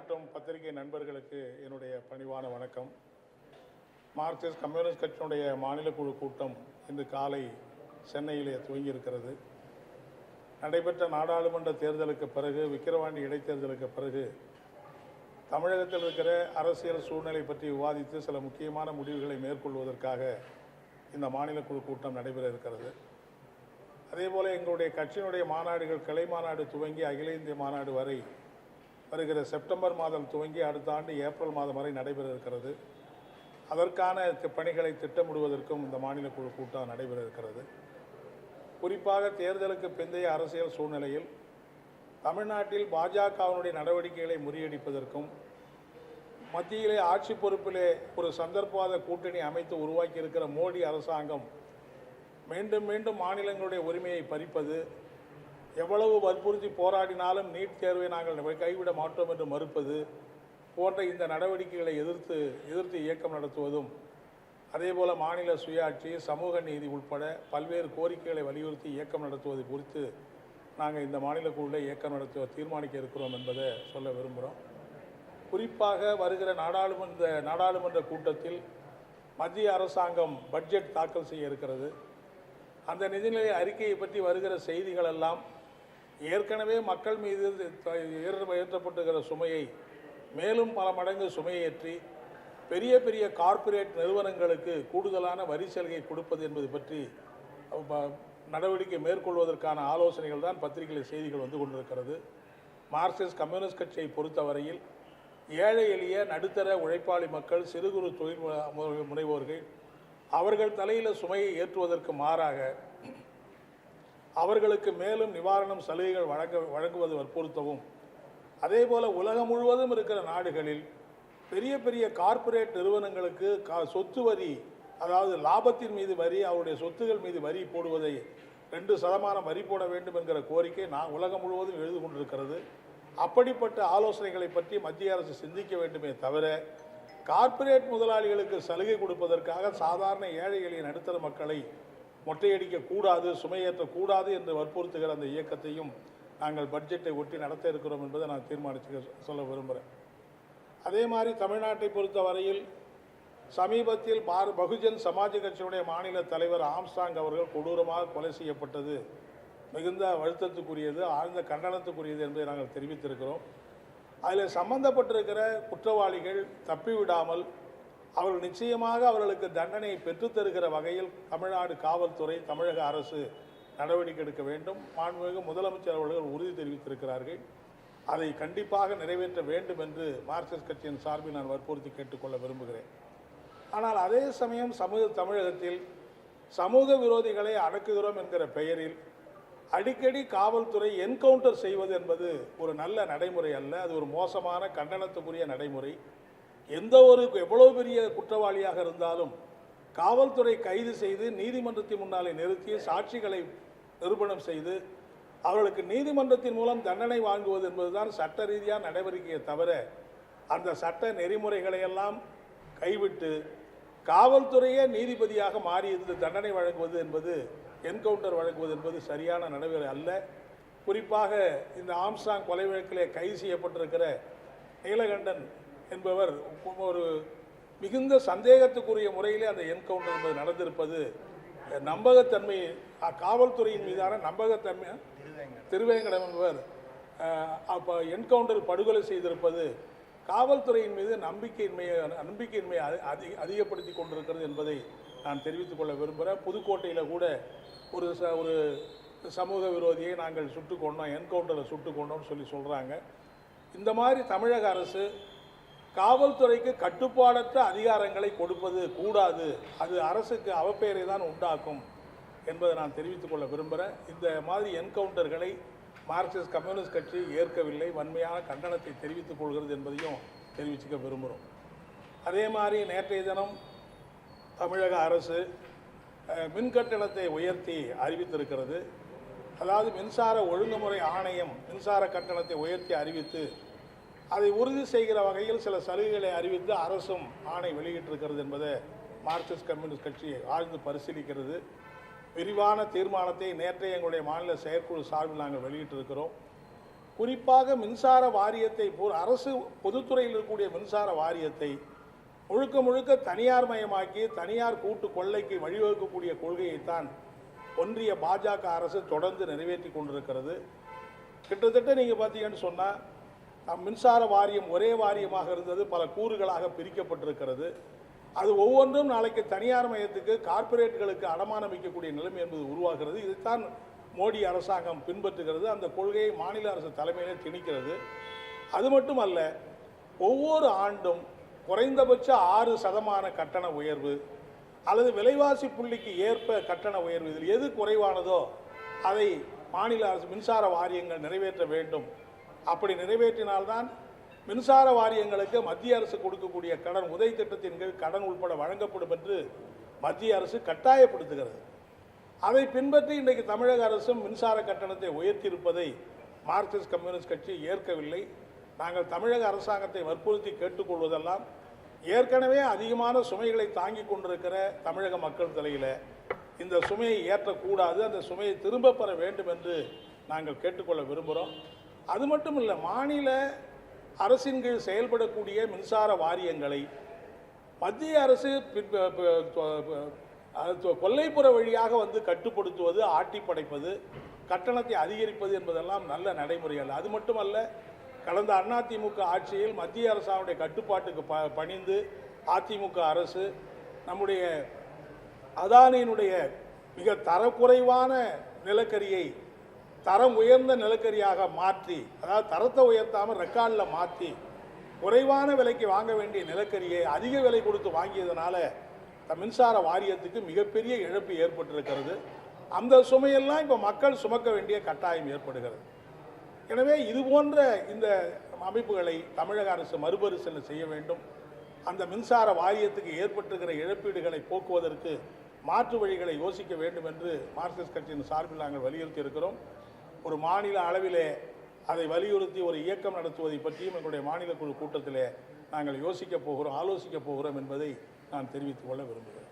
மற்றும் பத்திரிகை நண்பர்களுக்கு என்னுடைய பணிவான வணக்கம். மார்க்சிஸ்ட் கம்யூனிஸ்ட் கட்சியினுடைய மாநில குழு கூட்டம் இன்று காலை சென்னையிலே துவங்கியிருக்கிறது. நடைபெற்ற நாடாளுமன்ற தேர்தலுக்கு பிறகு, விக்கிரவாண்டி இடைத்தேர்தலுக்கு பிறகு தமிழகத்தில் இருக்கிற அரசியல் சூழ்நிலை பற்றி விவாதித்து சில முக்கியமான முடிவுகளை மேற்கொள்வதற்காக இந்த மாநில குழு கூட்டம் நடைபெற இருக்கிறது. அதேபோல் எங்களுடைய கட்சியினுடைய மாநாடுகள், கிளை மாநாடு துவங்கி அகில இந்திய மாநாடு வரை வருகிற செப்டம்பர் மாதம் துவங்கி அடுத்த ஆண்டு ஏப்ரல் மாதம் வரை நடைபெற இருக்கிறது. அதற்கான பணிகளை திட்டமிடுவதற்கும் இந்த மாநில குழு கூட்டம் நடைபெற இருக்கிறது. குறிப்பாக தேர்தலுக்கு பிந்தைய அரசியல் சூழ்நிலையில் தமிழ்நாட்டில் பாஜகவினுடைய நடவடிக்கைகளை முறியடிப்பதற்கும், மத்தியிலே ஆட்சி பொறுப்பிலே ஒரு சந்தர்ப்பவாத கூட்டணி அமைத்து உருவாக்கி இருக்கிற மோடி அரசாங்கம் மீண்டும் மீண்டும் மாநிலங்களுடைய உரிமையை பறிப்பது, எவ்வளவு வற்புறுத்தி போராடினாலும் நீட் தேர்வை நாங்கள் கைவிட மாட்டோம் என்று மறுப்பது போன்ற இந்த நடவடிக்கைகளை எதிர்த்து இயக்கம் நடத்துவதும், அதேபோல் மாநில சுயாட்சி, சமூக நீதி உட்பட பல்வேறு கோரிக்கைகளை வலியுறுத்தி இயக்கம் நடத்துவது குறித்து நாங்கள் இந்த மாநில குழுவில் இயக்கம் நடத்த தீர்மானிக்க இருக்கிறோம் என்பதை சொல்ல விரும்புகிறோம். குறிப்பாக வருகிற நாடாளுமன்ற கூட்டத்தில் மத்திய அரசாங்கம் பட்ஜெட் தாக்கல் செய்ய இருக்கிறது. அந்த நிதிநிலை அறிக்கையை பற்றி வருகிற செய்திகள் எல்லாம் ஏற்கனவே மக்கள் மீது ஏற்றப்பட்டுகிற சுமையை மேலும் பல மடங்கு சுமையேற்றி பெரிய பெரிய கார்ப்பரேட் நிறுவனங்களுக்கு கூடுதலான வரி சலுகை கொடுப்பது என்பது பற்றி நடவடிக்கை மேற்கொள்வதற்கான ஆலோசனைகள் தான் பத்திரிகையில் செய்திகள் வந்து கொண்டிருக்கிறது. மார்க்சிஸ்ட் கம்யூனிஸ்ட் கட்சியை பொறுத்தவரையில் ஏழை எளிய நடுத்தர உழைப்பாளி மக்கள், சிறு குறு தொழில் முனைவோர்கள் அவர்கள் தலையில் சுமையை ஏற்றுவதற்கு மாறாக அவர்களுக்கு மேலும் நிவாரணம் சலுகைகள் வழங்குவது வற்புறுத்தவும், அதேபோல் உலகம் முழுவதும் இருக்கிற நாடுகளில் பெரிய பெரிய கார்ப்பரேட் நிறுவனங்களுக்கு சொத்து வரி, அதாவது லாபத்தின் மீது வரி, அவருடைய சொத்துகள் மீது வரி போடுவதை 2% வரி போட வேண்டும் என்கிற கோரிக்கை உலகம் முழுவதும் எழுது கொண்டிருக்கிறது. அப்படிப்பட்ட ஆலோசனைகளை பற்றி மத்திய அரசு சிந்திக்க வேண்டுமே தவிர, கார்ப்பரேட் முதலாளிகளுக்கு சலுகை கொடுப்பதற்காக சாதாரண ஏழை எளிய நடுத்தர மக்களை மொட்டையடிக்கக்கூடாது, சுமையேற்றக்கூடாது என்று வற்புறுத்துகிற அந்த இயக்கத்தையும் நாங்கள் பட்ஜெட்டை ஒட்டி நடத்த இருக்கிறோம் என்பதை நான் தீர்மானித்து சொல்ல விரும்புகிறேன். அதே மாதிரி தமிழ்நாட்டை பொறுத்தவரையில் சமீபத்தில் பகுஜன் சமாஜ் கட்சியுடைய மாநில தலைவர் ஆம்ஸ்ட்ராங் அவர்கள் கொடூரமாக கொலை செய்யப்பட்டது மிகுந்த வருத்தத்துக்குரியது, ஆழ்ந்த கண்டனத்துக்குரியது என்பதை நாங்கள் தெரிவித்திருக்கிறோம். அதில் சம்பந்தப்பட்டிருக்கிற குற்றவாளிகள் தப்பிவிடாமல் அவர்கள் நிச்சயமாக அவர்களுக்கு தண்டனையை பெற்றுத்தருகிற வகையில் தமிழ்நாடு காவல்துறை, தமிழக அரசு நடவடிக்கை எடுக்க வேண்டும். மாண்புமிகு முதலமைச்சர் அவர்கள் உறுதி தெரிவித்திருக்கிறார்கள். அதை கண்டிப்பாக நிறைவேற்ற வேண்டும் என்று மார்க்சிஸ்ட் கட்சியின் சார்பில் நான் வற்புறுத்தி கேட்டுக்கொள்ள விரும்புகிறேன். ஆனால் அதே சமயம் தமிழகத்தில் சமூக விரோதிகளை அடக்குகிறோம் என்கிற பெயரில் அடிக்கடி காவல்துறை என்கவுண்டர் செய்வது என்பது ஒரு நல்ல நடைமுறை அல்ல. அது ஒரு மோசமான கண்டனத்துக்குரிய நடைமுறை. எவ்வளவு பெரிய குற்றவாளியாக இருந்தாலும் காவல்துறை கைது செய்து நீதிமன்றத்தின் முன்னாலே நிறுத்தி சாட்சிகளை நிரூபணம் செய்து அவர்களுக்கு நீதிமன்றத்தின் மூலம் தண்டனை வாங்குவது என்பதுதான் சட்ட ரீதியான நடவடிக்கையை தவிர, அந்த சட்ட நெறிமுறைகளை எல்லாம் கைவிட்டு காவல்துறையே நீதிபதியாக மாறியது தண்டனை வழங்குவது என்பது, என்கவுண்டர் வழங்குவது என்பது சரியான நடைமுறை அல்ல. குறிப்பாக இந்த ஆம்ஸ்ட்ராங் கொலை வழக்கிலே கைது செய்யப்பட்டிருக்கிற நீலகண்டன் என்பவர் ஒரு மிகுந்த சந்தேகத்துக்குரிய முறையிலே அந்த என்கவுண்டர் என்பது நடந்திருப்பது நம்பகத்தன்மை, காவல்துறையின் மீதான நம்பகத்தன்மை, திருவேங்கடம் என்பவர் அப்போ என்கவுண்டர் படுகொலை செய்திருப்பது காவல்துறையின் மீது நம்பிக்கையின்மையை அதிகப்படுத்தி கொண்டிருக்கிறது என்பதை நான் தெரிவித்துக் கொள்ள விரும்புகிறேன். புதுக்கோட்டையில் கூட ஒரு சமூக விரோதியை நாங்கள் சுட்டுக் கொண்டோம், என்கவுண்டரில் சுட்டுக் கொண்டோம்னு சொல்கிறாங்க. இந்த மாதிரி தமிழக அரசு காவல்துறைக்கு கட்டுப்பாடற்ற அதிகாரங்களை கொடுப்பது கூடாது. அது அரசுக்கு அவப்பெயரை தான் உண்டாக்கும் என்பதை நான் தெரிவித்துக் கொள்ள விரும்புகிறேன். இந்த மாதிரி என்கவுண்டர்களை மார்க்சிஸ்ட் கம்யூனிஸ்ட் கட்சி ஏற்கவில்லை, வன்மையான கண்டனத்தை தெரிவித்துக் கொள்கிறது என்பதையும் தெரிவிச்சுக்க விரும்புகிறோம். அதே மாதிரி நேற்றைய தினம் தமிழக அரசு மின்கட்டணத்தை உயர்த்தி அறிவித்திருக்கிறது. அதாவது மின்சார ஒழுங்குமுறை ஆணையம் மின்சார கட்டணத்தை உயர்த்தி அறிவித்து அதை உறுதி செய்கிற வகையில் சில சலுகைகளை அறிவித்து அரசும் ஆணை வெளியிட்டிருக்கிறது என்பதை மார்க்சிஸ்ட் கம்யூனிஸ்ட் கட்சி ஆழ்ந்து பரிசீலிக்கிறது. விரிவான தீர்மானத்தை நேற்றைய எங்களுடைய மாநில செயற்குழு சார்பில் நாங்கள் வெளியிட்டிருக்கிறோம். குறிப்பாக மின்சார வாரியத்தை அரசு பொதுத்துறையில் இருக்கக்கூடிய மின்சார வாரியத்தை முழுக்க முழுக்க தனியார் மயமாக்கி தனியார் கூட்டு கொள்ளைக்கு வழிவகுக்கக்கூடிய கொள்கையைத்தான் ஒன்றிய பாஜக அரசு தொடர்ந்து நிறைவேற்றி கொண்டிருக்கிறது. கிட்டத்தட்ட நீங்கள் பார்த்தீங்கன்னு சொன்னால் மின்சார வாரியம் ஒரே வாரியமாக இருந்தது பல கூறுகளாக பிரிக்கப்பட்டிருக்கிறது. அது ஒவ்வொன்றும் நாளைக்கு தனியார் மயத்துக்கு கார்ப்பரேட்டுகளுக்கு அடமானம் வைக்கக்கூடிய நிலைமை என்பது உருவாகிறது. இதைத்தான் மோடி அரசாங்கம் பின்பற்றுகிறது. அந்த கொள்கையை மாநில அரசு தலைமையிலே திணிக்கிறது. அது மட்டுமல்ல, ஒவ்வொரு ஆண்டும் குறைந்தபட்ச 6% கட்டண உயர்வு அல்லது விலைவாசி புள்ளிக்கு ஏற்ப கட்டண உயர்வு, இதில் எது குறைவானதோ அதை மாநில அரசு மின்சார வாரியங்கள் நிறைவேற்ற வேண்டும். அப்படி நிறைவேற்றினால்தான் மின்சார வாரியங்களுக்கு மத்திய அரசு கொடுக்கக்கூடிய கடன் உதவி திட்டத்தின் கீழ் கடன் உட்பட வழங்கப்படும் என்று மத்திய அரசு கட்டாயப்படுத்துகிறது. அதை பின்பற்றி இன்றைக்கு தமிழக அரசும் மின்சார கட்டணத்தை உயர்த்தியிருப்பதை மார்க்சிஸ்ட் கம்யூனிஸ்ட் கட்சி ஏற்கவில்லை. நாங்கள் தமிழக அரசாங்கத்தை வற்புறுத்தி கேட்டுக்கொள்வதெல்லாம், ஏற்கனவே அதிகமான சுமைகளை தாங்கிக் கொண்டிருக்கிற தமிழக மக்கள் தலையில் இந்த சுமையை ஏற்றக்கூடாது, அந்த சுமையை திரும்ப பெற வேண்டும் என்று நாங்கள் கேட்டுக்கொள்ள விரும்புகிறோம். அது மட்டும் இல்லை, மாநில அரசின் கீழ் செயல்படக்கூடிய மின்சார வாரியங்களை மத்திய அரசு கொல்லைப்புற வழியாக வந்து கட்டுப்படுத்துவது, ஆட்டி படைப்பது, கட்டணத்தை அதிகரிப்பது என்பதெல்லாம் நல்ல நடைமுறை அல்ல. அது மட்டுமல்ல, கடந்த அதிமுக ஆட்சியில் மத்திய அரசாவுடைய கட்டுப்பாட்டுக்கு பணிந்து அதிமுக அரசு நம்முடைய அதானியினுடைய மிக தரக்குறைவான நிலக்கரியை தரம் உயர்ந்த நிலக்கரியாக மாற்றி, அதாவது தரத்தை உயர்த்தாமல் ரெக்கார்டில் மாற்றி குறைவான விலைக்கு வாங்க வேண்டிய நிலக்கரியை அதிக விலை கொடுத்து வாங்கியதனால மின்சார வாரியத்துக்கு மிகப்பெரிய இழப்பு ஏற்பட்டிருக்கிறது. அந்த சுமையெல்லாம் இப்போ மக்கள் சுமக்க வேண்டிய கட்டாயம் ஏற்படுகிறது. எனவே இது போன்ற இந்த அமைப்புகளை தமிழக அரசு மறுபரிசீலனை செய்ய வேண்டும். அந்த மின்சார வாரியத்துக்கு ஏற்பட்டிருக்கிற இழப்பீடுகளை போக்குவதற்கு மாற்று வழிகளை யோசிக்க வேண்டும் என்று மார்க்சிஸ்ட் கட்சியின் சார்பில் நாங்கள் வலியுறுத்தி இருக்கிறோம். ஒரு மாநில அளவிலே அதை வலியுறுத்தி ஒரு இயக்கம் நடத்துவதை பற்றியும் எங்களுடைய மாநில குழு கூட்டத்திலே நாங்கள் யோசிக்கப் போகிறோம், ஆலோசிக்கப் போகிறோம் என்பதை நான் தெரிவித்துக் கொள்ள விரும்புகிறேன்.